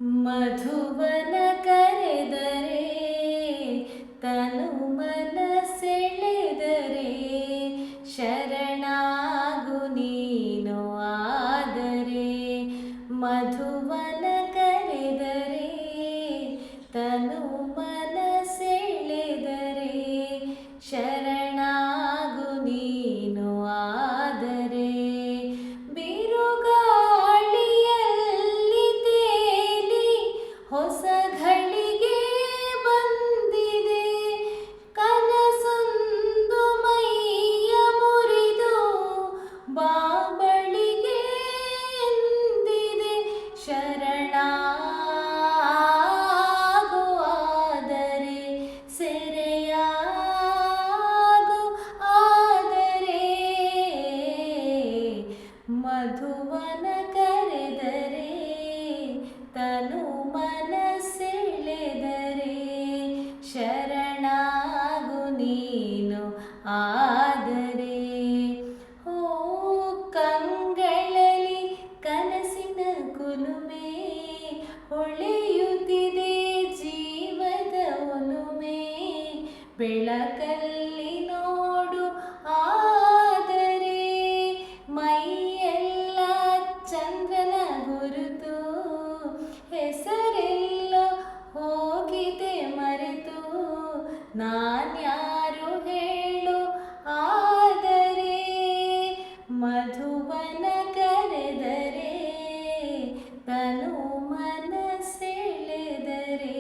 ಮಧುವನ ಕರೆದರೆ ತನು ಮನ ಸೆಳೆದರೆ ಶರಣಾಗು ನೀನು ಆದರೆ ಮಧುವನ ಕರೆದರೆ ತನು ಮನ ಸೆಳೆದರೆ ಶರಣಾಗು ನೀನು ಆದರೆ ಬಿರುಗಾಳಿಯಲ್ಲಿ ತೇಲಿ ಹೊಸ ಘಳಿಗೆ ಬಂದಿದೆ ಕನಸೊಂದು ಮೈಯ ಮುರಿದು ಬಾಬಳಿಗೆ ಎಂದಿದೆ ಶರಣಾಗು ಆದರೆ ಸೆರೆಯಾಗು ಆದರೆ ಮಧುವನ ಕರೆದರೆ ತನು ಮನ ಸೆಳೆದರೆ ಶರಣಾಗು ನೀನು ಆದರೆ ಓ ಕಂಗಳಲ್ಲಿ ಕನಸಿನ ಕುಲುಮೆ ಹೊಳೆಯುತ್ತಿದೆ ಜೀವದ ಒಲುಮೆ ಬೆಳಕಲ್ಲಿ ನೋಡು ಆದರೆ ಮೈಯೆಲ್ಲ ಚಂದ್ರನ ಗುರುತು ಹೆಸರೆಲ್ಲ ಹೋಗಿದೆ ಮರೆತು ನಾನ್ಯಾರು ಹೇಳು ಆದರೆ ಮಧುವನ ಕರೆದರೆ ತನು ಮನ ಸೆಳೆದರೆ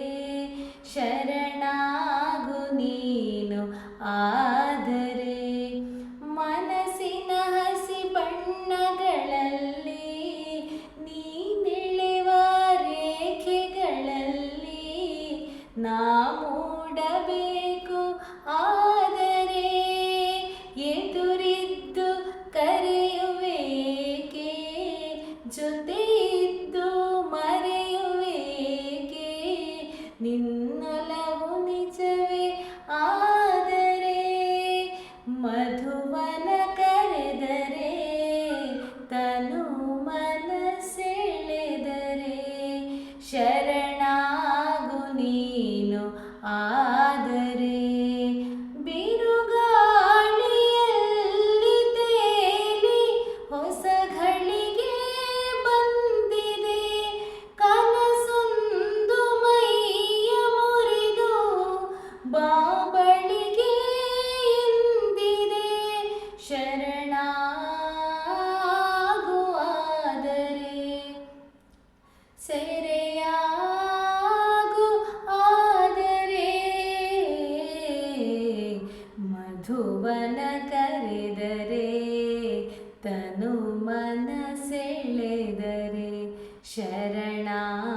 ಶರಣಾಗು ನೀನು ಆದರೆ ಮನಸ್ಸಿನ ಹಸಿ ಬಣ್ಣಗಳಲ್ಲಿ ನೀನೆಳೆವ ರೇಖೆಗಳಲ್ಲಿ ನಾ ಮೂಡಬೇಕು ಆದರೆ ಎದುರಿದ್ದು ಕರೆಯುವೇಕೆ ಜೊತೆಯಿದ್ದು ಮರೆಯುವೇಕೆ ನಿನ್ನೊಲವು ನಿಜವೇ ಆದರೆ ಮಧುವನ ಕರೆದರೆ ತನು ಮನ ಸೆಳೆದರೆ ಶರಣಾಗು ನೀನು ಆದರೆ ಬಿರುಗಾಳಿಯಲ್ಲಿ ತೇಲಿ ಹೊಸ ಘಳಿಗೆ ಬಂದಿದೆ ಕನಸೊಂದು ಮೈಯ ಮುರಿದು ಬಾಬಳಿಗೆ ಎಂದಿದೆ ಶರಣಾಗು ಆದರೆ ಸೆರೆಯಾಗು ಆದರೆ ಮಧುವನ ಕರೆದರೆ ತನು ಮನ ಸೆಳೆದರೆ ಶರಣಾಗು